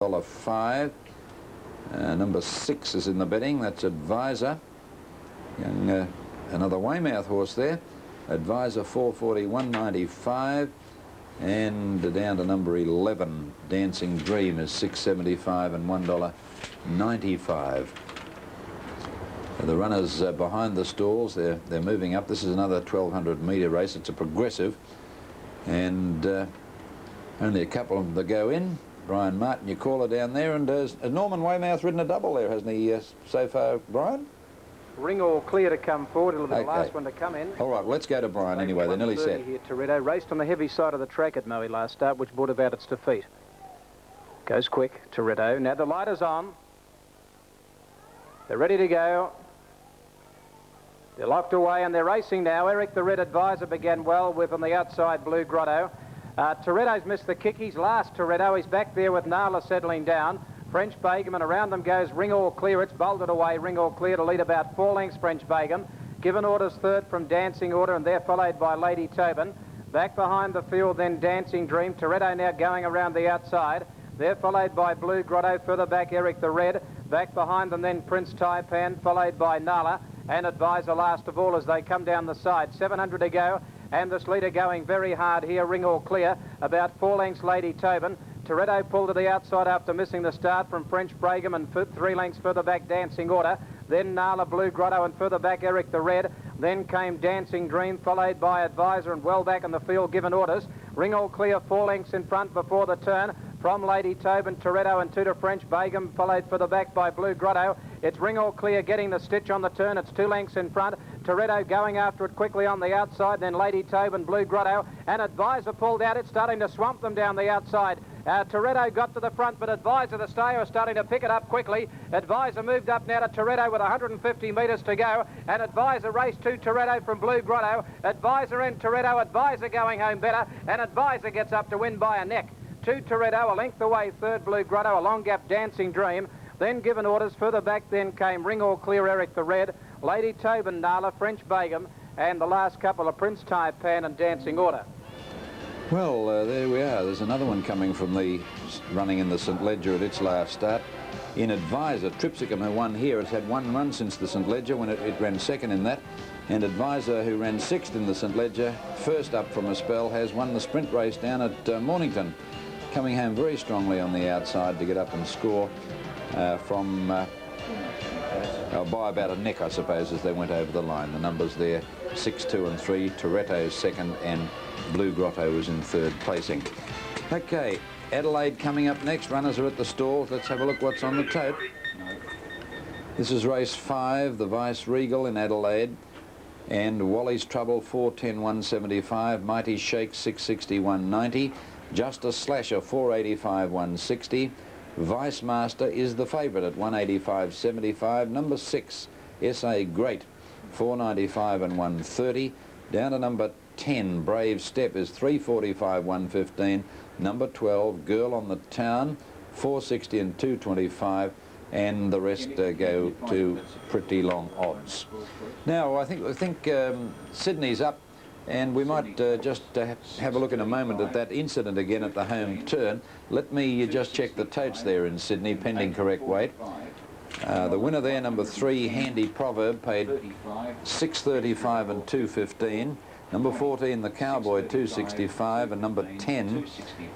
$5. Number 6 is in the betting. That's Advisor. Young, another Weymouth horse there. Advisor 440, 195. And down to number 11, Dancing Dream is $6.75 and $1.95. The runners behind the stalls, they're moving up. This is another 1,200-metre race. It's a progressive, and only a couple of them to go in. Brian Martin, your caller down there, and has Norman Weymouth ridden a double there, hasn't he, so far, Brian? Ring all clear to come forward. It'll be the last one to come in. All right, let's go to Brian anyway. They're nearly set. Here, Toretto raced on the heavy side of the track at Moe last start, which brought about its defeat. Goes quick, Toretto. Now the light is on. They're ready to go. They're locked away and they're racing now. Eric the Red Advisor began well with on the outside Blue Grotto. Toretto's missed the kick. He's last, Toretto. He's back there with Nala settling down. French Begum, and around them goes Ring All Clear. It's bolted away, Ring All Clear, to lead about 4 lengths, French Begum. Given orders third from Dancing Order, and they're followed by Lady Tobin. Back behind the field then Dancing Dream. Toretto now going around the outside. They're followed by Blue Grotto. Further back Eric the Red. Back behind them then Prince Taipan, followed by Nala and Advisor last of all as they come down the side. 700 to go, and this leader going very hard here, Ring All Clear. About 4 lengths Lady Tobin. Toretto pulled to the outside after missing the start from French Begum, and 3 lengths further back Dancing Order. Then Nala, Blue Grotto, and further back Eric the Red. Then came Dancing Dream, followed by Advisor, and well back in the field Given Orders. Ring All Clear 4 lengths in front before the turn from Lady Tobin, Toretto, and 2 to French Begum, followed further back by Blue Grotto. It's Ring All Clear getting the stitch on the turn. It's 2 lengths in front. Toretto going after it quickly on the outside. Then Lady Tobin, Blue Grotto, and Advisor pulled out. It's starting to swamp them down the outside. Toretto got to the front, but Advisor, the stayer, is starting to pick it up quickly. Advisor moved up now to Toretto with 150 metres to go, and Advisor raced to Toretto from Blue Grotto. Advisor and Toretto, Advisor going home better, and Advisor gets up to win by a neck. 2 Toretto, a length away, 3rd Blue Grotto, a long gap Dancing Dream. Then Given Orders. Further back then came Ring All Clear, Eric the Red, Lady Tobin, Nala, French Begum, and the last couple of Prince Taipan and Dancing Order. Well, there we are. There's another one coming from the running in the St Ledger at its last start. In Advisor, Tripsicum, who won here, has had 1 run since the St Ledger when it ran second in that. And Advisor, who ran 6th in the St Ledger, first up from a spell, has won the sprint race down at Mornington. Coming home very strongly on the outside to get up and score by about a neck, I suppose, as they went over the line. The numbers there, 6, 2 and 3. Toretto's second and Blue Grotto was in 3rd placing. Okay, Adelaide coming up next. Runners are at the stalls. Let's have a look what's on the tote. This is race 5, the Vice Regal in Adelaide. And Wally's Trouble, 410, 175. Mighty Shake, 660, 190. Justice Slasher, 485, 160. Vice Master is the favourite at 185.75. Number 6, SA Great, 495 and 130. Down to number 10, Brave Step, is 345, 115. Number 12, Girl on the Town, 460 and 225. And the rest go to pretty long odds. Now, I think Sydney's up. And we might just have a look in a moment at that incident again at the home turn. Let me just check the totes there in Sydney, pending correct weight. The winner there, number 3, Handy Proverb, paid $6.35 and $2.15. Number 14, the Cowboy, $2.65, and number 10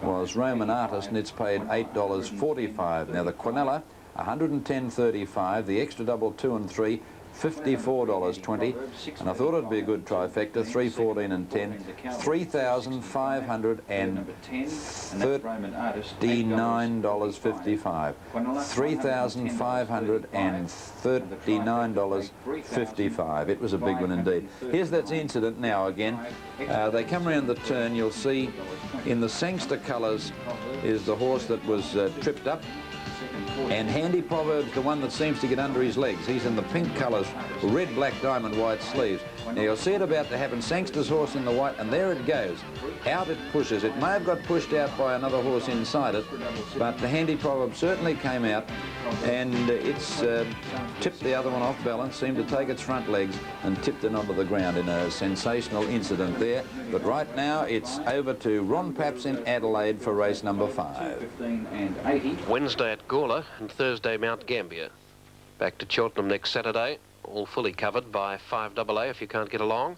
was Roman Artist, and it's paid $8.45. Now the Quinella, $110.35. The extra double 2 and 3. $54.20, and I thought it'd be a good trifecta, 3, 14 and 10, $3,539.55. $3,539.55. It was a big one indeed. Here's that incident now again. They come around the turn. You'll see in the Sangster colours is the horse that was tripped up. And Handy Proverb's the one that seems to get under his legs. He's in the pink colours, red, black, diamond, white sleeves. Now you'll see it about to happen. Sangster's horse in the white, and there it goes. Out it pushes. It may have got pushed out by another horse inside it, but the Handy Proverb certainly came out, and it's tipped the other one off balance, seemed to take its front legs and tipped it onto the ground in a sensational incident there. But right now it's over to Ron Paps in Adelaide for race number 5. Wednesday at Gawler and Thursday Mount Gambier. Back to Cheltenham next Saturday, all fully covered by 5AA if you can't get along.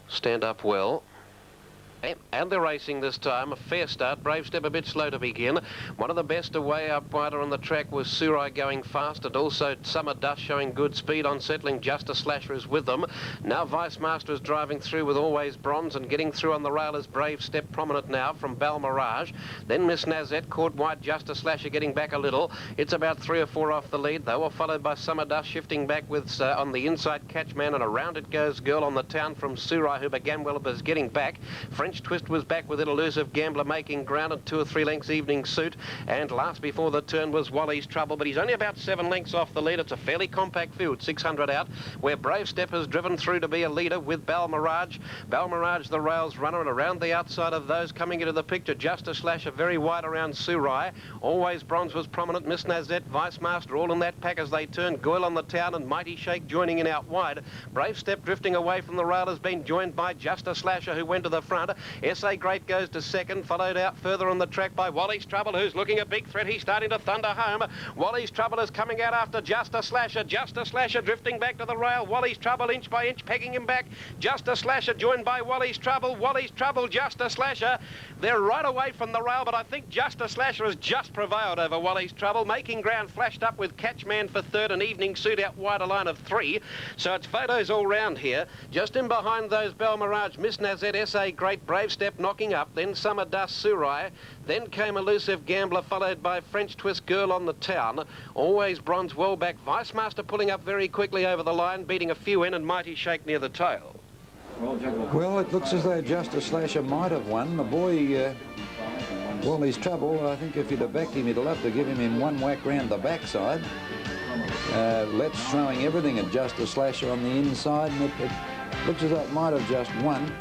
Stand up well. And they're racing this time. A fair start. Brave Step a bit slow to begin. One of the best away up wider on the track was Surai going fast, and also Summer Dust showing good speed on settling. Justice Slasher is with them. Now Vice Master is driving through with Always Bronze, and getting through on the rail is Brave Step prominent now from Balmirage. Then Miss Nazette caught wide. Justice Slasher getting back a little. It's about 3 or 4 off the lead though, followed by Summer Dust shifting back with on the inside Catchman, and around it goes Girl on the Town from Surai, who began well but is getting back. French Twist was back with it. Elusive Gambler making ground at 2 or 3 lengths. Evening Suit, and last before the turn was Wally's Trouble, but he's only about 7 lengths off the lead. It's a fairly compact field, 600 out, where Brave Step has driven through to be a leader with Balmirage. Balmirage, the rails runner, and around the outside of those coming into the picture, Justice Slasher very wide around Surai. Always Bronze was prominent. Miss Nazette, Vice Master, all in that pack as they turn. Goyle on the Town and Mighty Shake joining in out wide. Brave Step drifting away from the rail has been joined by Justice Slasher, who went to the front. SA Great goes to second, followed out further on the track by Wally's Trouble, who's looking a big threat. He's starting to thunder home. Wally's Trouble is coming out after Justice Slasher. Justice Slasher drifting back to the rail. Wally's Trouble inch by inch pegging him back. Justice Slasher joined by Wally's Trouble. Wally's Trouble, Justice Slasher. They're right away from the rail, but I think Justice Slasher has just prevailed over Wally's Trouble. Making ground flashed up with Catchman for third and Evening Suit out wide, a line of 3. So it's photos all round here. Just in behind those Balmirage, Miss Nazette, SA Great, Brave Step knocking up. Then Summer Dust, Surai. Then came Elusive Gambler, followed by French Twist, Girl on the Town. Always Bronze well back. Vice Master pulling up very quickly over the line, beating a few in, and Mighty Shake near the tail. Well, it looks as though Justice Slasher might have won. The boy, Wally's Trouble, I think if you'd have backed him, you'd have loved to give him in one whack round the backside. Let's throwing everything at Justice Slasher on the inside, and it looks as though it might have just won.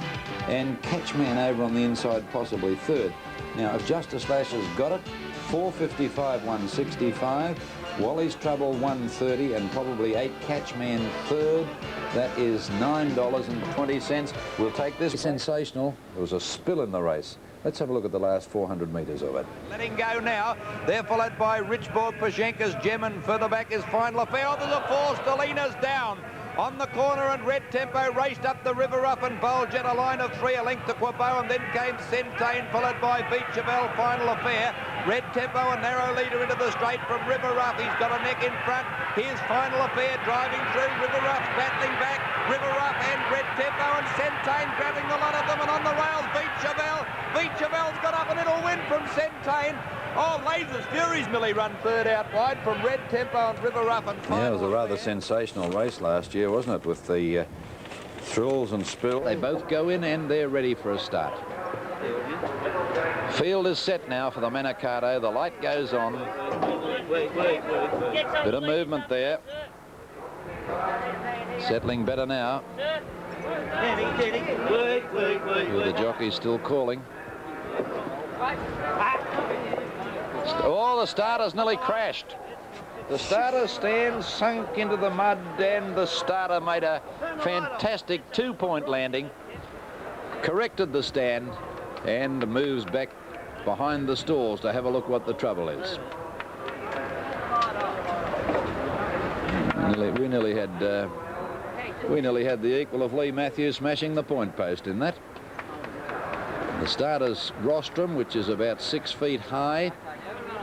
And Catchman over on the inside, possibly third. Now, if Justice Slasher's got it, 455, 165. Wally's Trouble, 130, and probably 8 Catchman third. That is $9.20. We'll take this. Sensational. There was a spill in the race. Let's have a look at the last 400 metres of it. Letting go now. They're followed by Richborg, Pashenka's Gem, and further back is Final Affair. Oh, there's a force. Delina's down on the corner, and Red Tempo raced up the River Rough and Bulge at a line of 3, a length to Quabo, and then came Centane, followed by Beachavel, Final Affair. Red Tempo, a narrow leader into the straight from River Rough. He's got a neck in front. Here's Final Affair driving through. River Rough battling back. River Rough and Red Tempo, and Centane grabbing the lot of them, and on the rails, Beachavel. Beachavel's got up, and it'll win from Centane. Oh, Lasers Furies Millie run third out wide from Red Tempo and River Rough and Final. Yeah, it was a rather sensational race last year, wasn't it, with the thrills and spill. They both go in and they're ready for a start. Field is set now for the Manikato. The light goes on. Bit of movement there. Settling better now. With the jockey still calling. Oh, the starter's nearly crashed. The starter stand sunk into the mud, and the starter made a fantastic 2-point landing, corrected the stand, and moves back behind the stalls to have a look what the trouble is. We nearly had the equal of Lee Matthews smashing the point post in that. The starter's rostrum, which is about 6 feet high,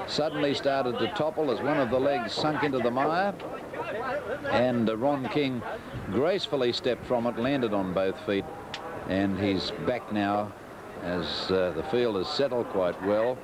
suddenly started to topple as one of the legs sunk into the mire, and Ron King gracefully stepped from it, landed on both feet, and he's back now as the field has settled quite well.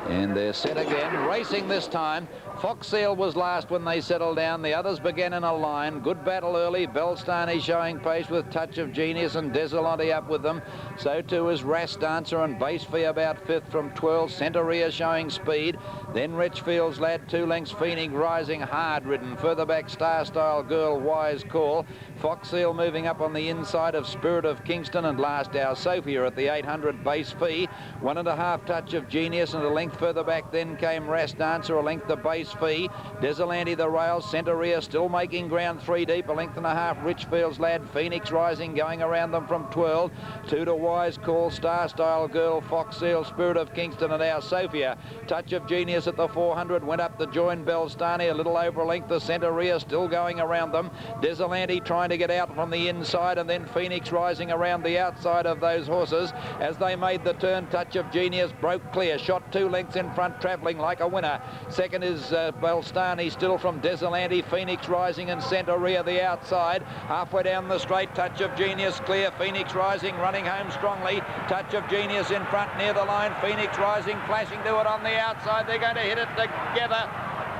And they're set again, racing this time. Fox Seal was last when they settled down. The others began in a line. Good battle early. Belstani showing pace with Touch of Genius and Desolante up with them. So too is Rass Dancer and Base Fee about 5th from 12. Centaurea showing speed. Then Richfield's Lad, 2 lengths. Phoenix Rising, hard ridden. Further back, Star Style Girl, Wise Call. Fox Seal moving up on the inside of Spirit of Kingston, and last Our Sophia at the 800 Base Fee. 1.5 Touch of Genius, and a length further back then came Rass Dancer, a length the Base Fee. Desolante the rails. Centaurea still making ground 3 deep, a length and a half. Richfield's Lad, Phoenix Rising going around them from 12. 2 to Wise Call, Star Style Girl, Fox Seal, Spirit of Kingston and Our Sophia. Touch of Genius at the 400 went up the join Belstani, a little over a length. The Centaurea still going around them. Desolante trying to get out from the inside, and then Phoenix Rising around the outside of those horses as they made the turn. Touch of Genius broke clear, shot 2 lengths in front, travelling like a winner. Second is Belstani, still from Desolante, Phoenix Rising and Centaurea the outside. Halfway down the straight, Touch of Genius clear, Phoenix Rising running home strongly. Touch of Genius in front near the line, Phoenix Rising flashing to it on the outside. They're going to hit it together.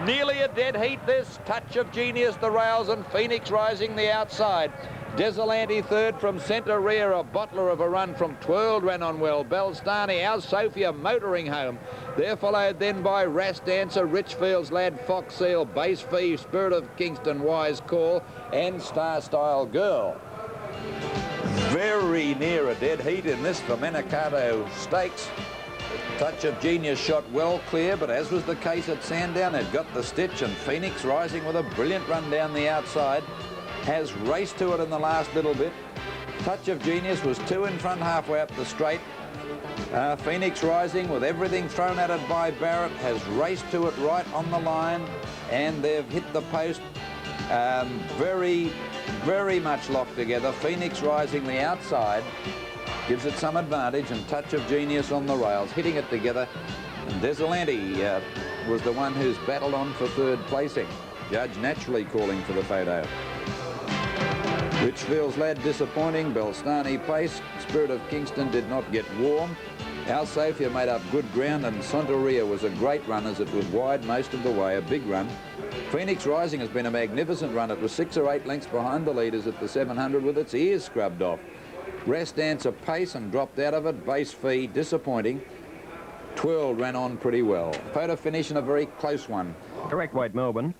Nearly a dead heat this. Touch of Genius the rails and Phoenix Rising the outside. Desolante third from Centaurea, a bottler of a run from Twirled ran on well. Belstani, Our Sophia motoring home. They're followed then by Rass Dancer, Richfield's Lad, Fox Seal, Base Fee, Spirit of Kingston, Wise Call and Star Style Girl. Very near a dead heat in this for Manikato Stakes. Touch of Genius shot well clear, but as was the case at Sandown, it got the stitch, and Phoenix Rising with a brilliant run down the outside has raced to it in the last little bit. Touch of Genius was 2 in front halfway up the straight. Phoenix Rising, with everything thrown at it by Barrett, has raced to it right on the line, and they've hit the post very, very much locked together. Phoenix Rising the outside gives it some advantage, and Touch of Genius on the rails, hitting it together. And Desolante was the one who's battled on for 3rd placing. Judge naturally calling for the photo. Richfield's Lad disappointing, Belstani pace. Spirit of Kingston did not get warm. Our Sophia made up good ground, and Centaurea was a great run as it was wide most of the way, a big run. Phoenix Rising has been a magnificent run. It was 6 or 8 lengths behind the leaders at the 700 with its ears scrubbed off. Rass Dancer pace and dropped out of it. Base Fee disappointing. Twirled ran on pretty well. Photo finish in a very close one. Correct weight, Melbourne.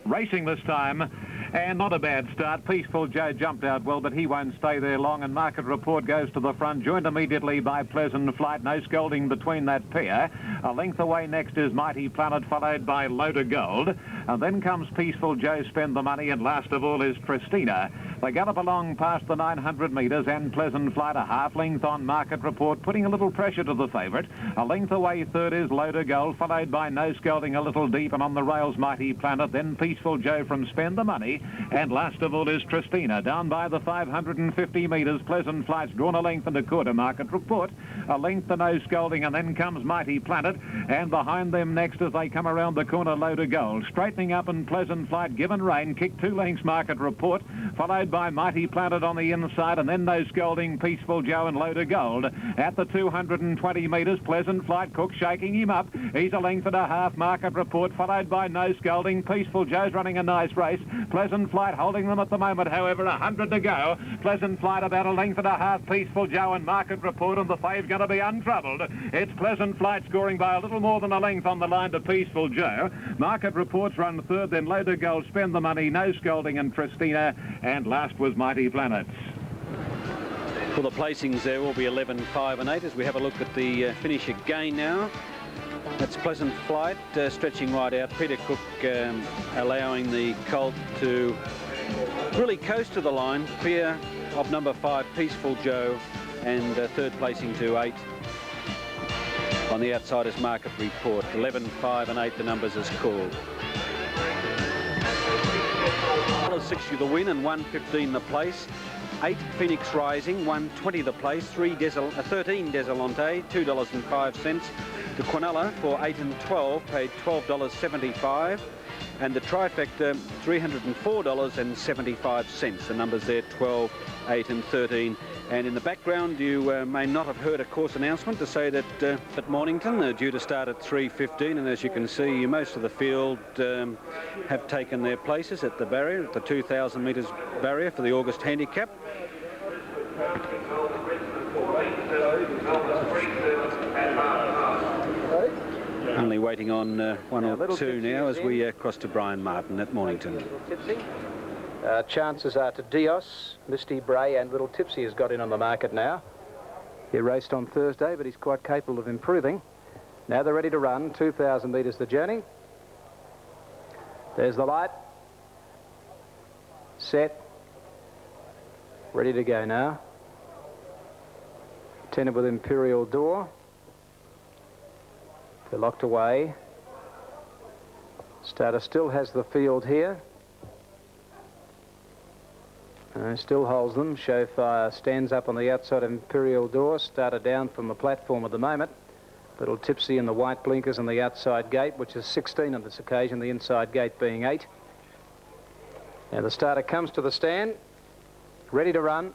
Racing this time, and not a bad start. Peaceful Joe jumped out well, but he won't stay there long, and Market Report goes to the front, joined immediately by Pleasant Flight. No scolding between that pair. A length away next is Mighty Planet, followed by Load of Gold. And then comes Peaceful Joe, Spend the Money, and last of all is Pristina. They gallop along past the 900 metres, and Pleasant Flight a half length on Market Report, putting a little pressure to the favourite. A length away third is Load of Gold, followed by No Scolding a little deep, and on the rails Mighty Planet, then Peaceful Joe from Spend the Money, and last of all is Tristina. Down by the 550 metres, Pleasant Flight's drawn a length and a quarter. Market Report a length to No Scolding, and then comes Mighty Planet, and behind them next as they come around the corner, Load of Gold. Straightening up, and Pleasant Flight given rein, kicked 2 lengths, Market Report, followed by Mighty Planet on the inside, and then No Scolding, Peaceful Joe and Load of Gold. At the 220 metres, Pleasant Flight, Cook shaking him up. He's a length and a half, Market Report, followed by No Scolding. Peaceful Joe's running a nice race. Pleasant Flight holding them at the moment, however, 100 to go. Pleasant Flight about a length and a half, Peaceful Joe and Market Report, and the fave's going to be untroubled. It's Pleasant Flight scoring by a little more than a length on the line to Peaceful Joe. Market Report's run third, then Load of Gold, Spend the Money, No Scolding and Tristina, and last was Mighty Planet. Well, the placings there will be 11, 5 and 8 as we have a look at the finish again now. That's Pleasant Flight stretching right out. Peter Cook allowing the colt to really coast to the line. Fear of number 5, Peaceful Joe, and third placing to 8. On the outside is Market Report. 11, 5 and 8 the numbers as called. $1.60 the win and $1.15 the place. 8 Phoenix Rising, $1.20 the place. 13 Desolante, $2.05. The Quinella for 8 and 12 paid $12.75. And the trifecta, $304.75. The numbers there, 12, 8 and 13. And in the background, you may not have heard a course announcement to say that at Mornington, they're due to start at 3:15. And as you can see, most of the field have taken their places at the barrier, at the 2,000 metres barrier for the August handicap. Only waiting on one or two now as we cross to Brian Martin at Mornington. Chances are to Dios, Misty Bray and Little Tipsy has got in on the market now. He raced on Thursday, but he's quite capable of improving. Now they're ready to run, 2,000 metres the journey. There's the light. Set. Ready to go now. Tended with Imperial Door. They're locked away. Starter still has the field here. Still holds them. Showfire stands up on the outside of Imperial Door. Starter down from the platform at the moment. Little Tipsy in the white blinkers on the outside gate, which is 16 on this occasion, the inside gate being 8. Now the starter comes to the stand, ready to run.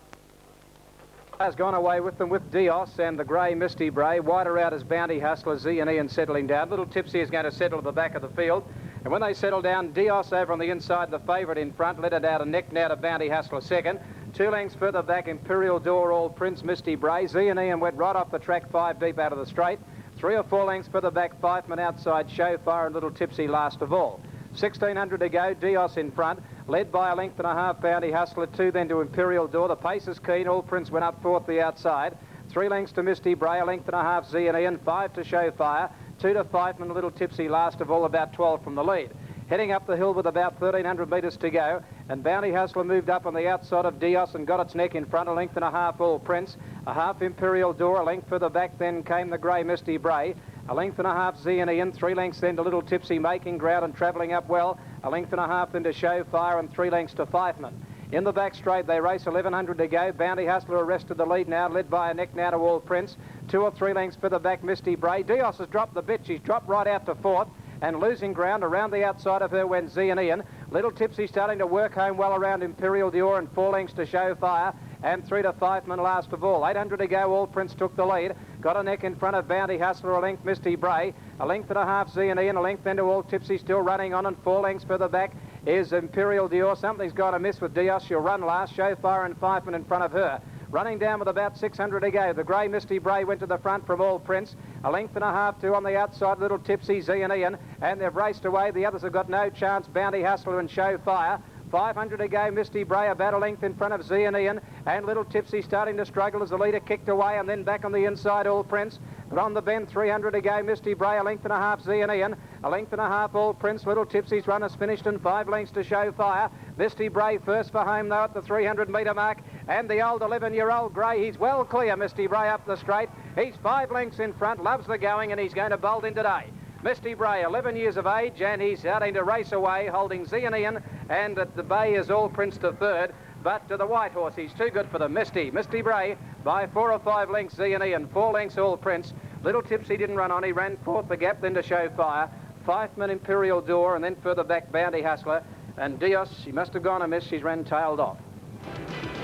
Has gone away with them with Dios and the grey Misty Bray. Wider out as Bounty Hustler, Z and Ian settling down. Little Tipsy is going to settle at the back of the field. And when they settle down, Dios over on the inside, the favourite in front, let it out a neck now to Bounty Hustler second. 2 lengths further back, Imperial Door, All Prince, Misty Bray. Z and Ian went right off the track, 5 deep out of the straight. 3 or 4 lengths further back, Fifeman outside, Showfire and Little Tipsy last of all. 1,600 to go, Dios in front, led by a length and a half, Bounty Hustler, 2 then to Imperial Door. The pace is keen, All Prince went up 4th the outside. 3 lengths to Misty Bray, a length and a half, Z and Ian, 5 to Showfire, 2 to Fifeman, Little Tipsy last of all, about 12 from the lead. Heading up the hill with about 1,300 metres to go, and Bounty Hustler moved up on the outside of Dios and got its neck in front, a length and a half, All Prince, a half Imperial Door, a length further back then came the grey Misty Bray, a length and a half Z and Ian, 3 lengths then to Little Tipsy, making ground and travelling up well, a length and a half then to Showfire and 3 lengths to Fifeman. In the back straight, they race 1,100 to go. Bounty Hustler arrested the lead now, led by a neck now to All Prince. 2 or 3 lengths further back, Misty Bray. Dios has dropped the bit. She's dropped right out to 4th. And losing ground around the outside of her went Z and Ian. Little Tipsy starting to work home well around Imperial Dior and 4 lengths to Showfire and 3 to Fifeman last of all. 800 to go, All Prince took the lead. Got a neck in front of Bounty Hustler, a length Misty Bray, a length and a half Z and Ian, a length then to All Tipsy still running on and 4 lengths further back is Imperial Dior. Something's got a miss with Dios. She'll run last. Showfire and Fifeman in front of her. Running down with about 600 to go. The grey Misty Bray went to the front from All Prince. A length and a half to on the outside, Little Tipsy, Z and Ian. And they've raced away. The others have got no chance. Bounty Hustler and Showfire. 500 to go, Misty Bray about a length in front of Z and Ian. And Little Tipsy starting to struggle as the leader kicked away and then back on the inside, All Prince. But on the bend, 300 to go, Misty Bray, a length and a half, Z and Ian. A length and a half, All Prince. Little Tipsy's run is finished and 5 lengths to Showfire. Misty Bray first for home, though, at the 300-metre mark. And the old 11-year-old grey, he's well clear, Misty Bray up the straight. He's 5 lengths in front, loves the going, and he's going to bolt in today. Misty Bray, 11 years of age, and he's starting to race away, holding Z and Ian, and at the bay is All Prince to 3rd. But to the white horse, he's too good for the Misty Bray by 4 or 5 lengths, Z and Ian, 4 lengths All Prince. Little Tipsy didn't run on, he ran 4th the gap, then to Showfire. Fifeman, Imperial Door, and then further back, Bounty Hustler. And Dios, she must have gone amiss, she's ran tailed off.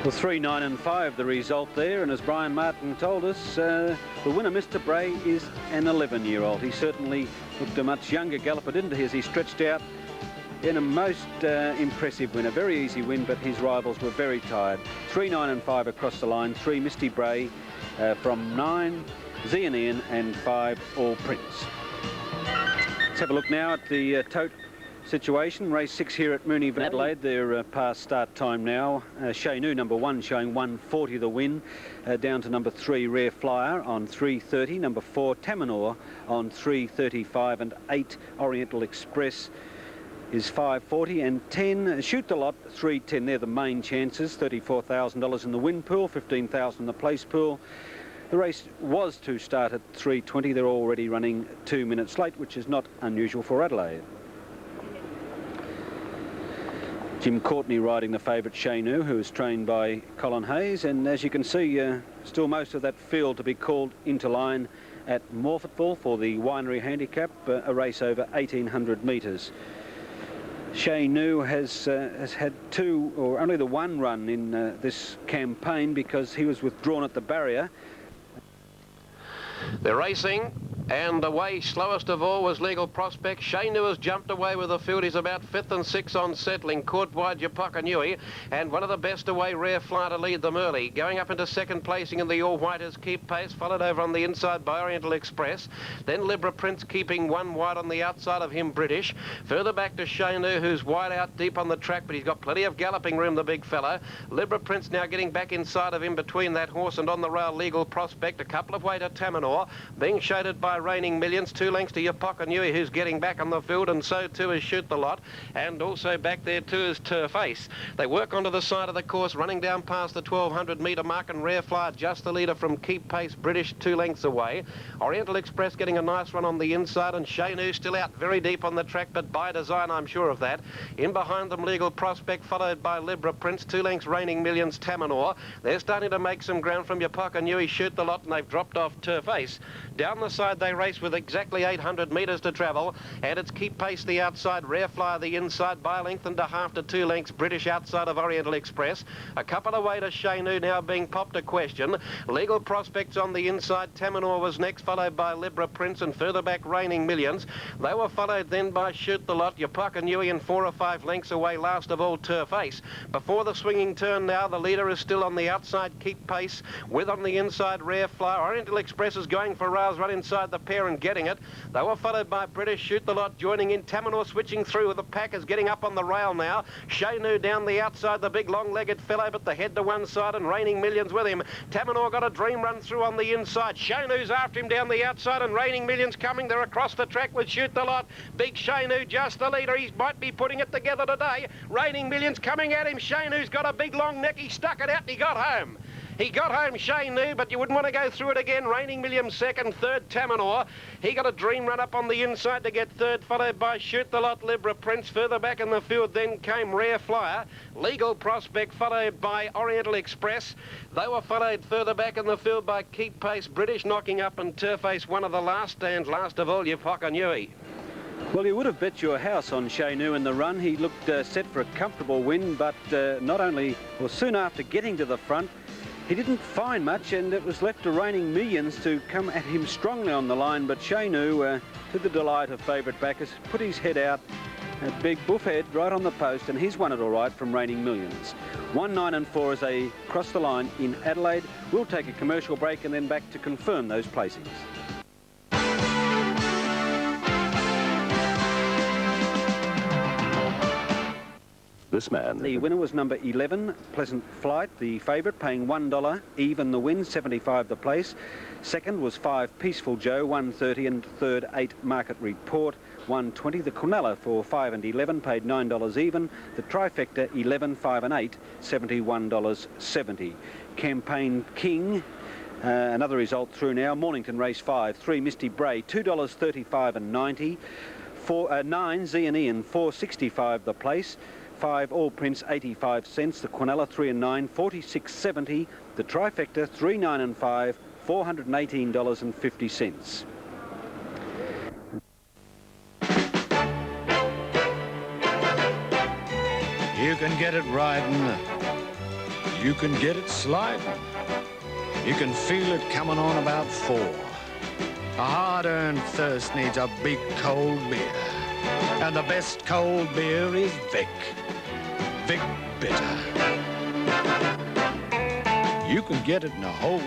Well, 3, 9 and 5 the result there, and as Brian Martin told us, the winner, Mr. Bray, is an 11-year-old. He certainly looked a much younger galloper, didn't he, as he stretched out in a most impressive win. A very easy win, but his rivals were very tired. 3, 9 and 5 across the line. 3, Misty Bray from 9, Z and Ian, and 5, All Prince. Let's have a look now at the tote situation. Race 6 here at Mooney Adelaide. They're past start time now. Shaynu, number 1, showing 140 the win. Down to number 3, Rare Flyer on 330. Number 4, Tamanor on 335. And 8, Oriental Express is 540. And 10, Shoot the Lot, 310. They're the main chances. $34,000 in the win pool, $15,000 in the place pool. The race was to start at 3:20. They're already running 2 minutes late, which is not unusual for Adelaide. Jim Courtney riding the favourite Shaynu, who is trained by Colin Hayes, and as you can see, still most of that field to be called into line at Morphettville for the Winery Handicap, a race over 1,800 metres. Shay Nu has had two, or only the one run in this campaign because he was withdrawn at the barrier. They're racing, and away slowest of all was Legal Prospect. Shay Nu has jumped away with the field. He's about 5th and 6th on settling. Caught wide Yapokanui, and one of the best away, Rare Fly, to lead them early. Going up into second placing in the All Whiters, Keep Pace, followed over on the inside by Oriental Express. Then Libra Prince keeping one wide on the outside of him, British. Further back to Shay Nu, who's wide out deep on the track, but he's got plenty of galloping room, the big fellow. Libra Prince now getting back inside of him between that horse and on the rail, Legal Prospect. A couple of way to Tamanor, being shaded by Raining Millions. 2 lengths to Yapokanui, who's getting back on the field, and so too is Shoot the Lot, and also back there too is Turf Ace. They work onto the side of the course, running down past the 1200 metre mark, and Rare Fly just the leader from Keep Pace, British 2 lengths away. Oriental Express getting a nice run on the inside, and Shay Nu still out very deep on the track, but by design, I'm sure of that. In behind them, Legal Prospect, followed by Libra Prince, 2 lengths Raining Millions, Tamanor. They're starting to make some ground from Yapokanui, Shoot the Lot, and they've dropped off Turf Ace. Down the side they race with exactly 800 metres to travel, and it's Keep Pace the outside, Rare Fly the inside, by a length and a half to 2 lengths, British outside of Oriental Express. A couple away to Shay Nu now being popped a question. Legal Prospects on the inside, Tamanor was next, followed by Libra Prince, and further back Raining Millions. They were followed then by Shoot the Lot, Yapokanui, and 4 or 5 lengths away, last of all Turf Ace. Before the swinging turn now, the leader is still on the outside, Keep Pace, with on the inside Rare Fly. Oriental Express is going for rails right inside the pair and getting it. They were followed by British, Shoot the Lot joining in. Tamanor switching through with the pack is getting up on the rail now. Shay Nu down the outside, the big long-legged fellow, but the head to one side and Raining Millions with him. Tamanor got a dream run through on the inside. Shay Nu's after him down the outside, and Raining Millions coming. They're across the track with Shoot the Lot. Big Shay Nu just the leader. He might be putting it together today. Raining Millions coming at him. Shay Nu's got a big long neck. He stuck it out and he got home. He got home, Shay Nu, but you wouldn't want to go through it again. Raining Millions second, third Tamanor. He got a dream run up on the inside to get third, followed by Shoot the Lot, Libra Prince. Further back in the field then came Rare Flyer. Legal Prospect followed by Oriental Express. They were followed further back in the field by Keep Pace, British knocking up, and Turf Ace one of the last, and last of all Yapokanui. Well, you would have bet your house on Shay Nu in the run. He looked set for a comfortable win, but not only, or soon after getting to the front, he didn't find much, and it was left to Raining Millions to come at him strongly on the line. But Shay Nu, to the delight of favourite backers, put his head out, a big buff head right on the post, and he's won it all right from Raining Millions. 1, 9 and 4 as they cross the line in Adelaide. We'll take a commercial break and then back to confirm those placings. This man. The winner was number 11, Pleasant Flight, the favourite, paying $1, even the win, 75 the place. Second was 5, Peaceful Joe, 130, and third, 8, Market Report, 120. The Quinella for 5 and 11, paid $9 even. The Trifecta, 11, 5 and 8, $71.70. Campaign King, another result through now. Mornington race 5, 3, Misty Bray, $2.35 and 90. 9, Z and Ian, $4.65 the place. 5, All Prince, 85 cents. The Quinella, 3 and 9, $46.70. The Trifecta, 3, 9 and 5, $418.50. You can get it riding, you can get it sliding, you can feel it coming on about 4. A hard-earned thirst needs a big cold beer, and the best cold beer is Vic. Vic Bitter. You can get it in a hole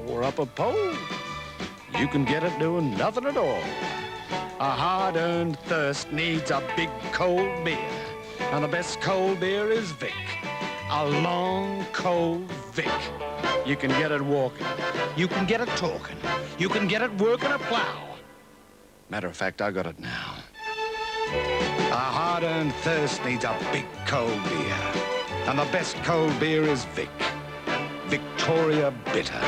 or up a pole. You can get it doing nothing at all. A hard-earned thirst needs a big cold beer, and the best cold beer is Vic. A long, cold Vic. You can get it walking. You can get it talking. You can get it working a plow. Matter of fact, I got it now. A hard-earned thirst needs a big cold beer, and the best cold beer is Vic. Victoria Bitter.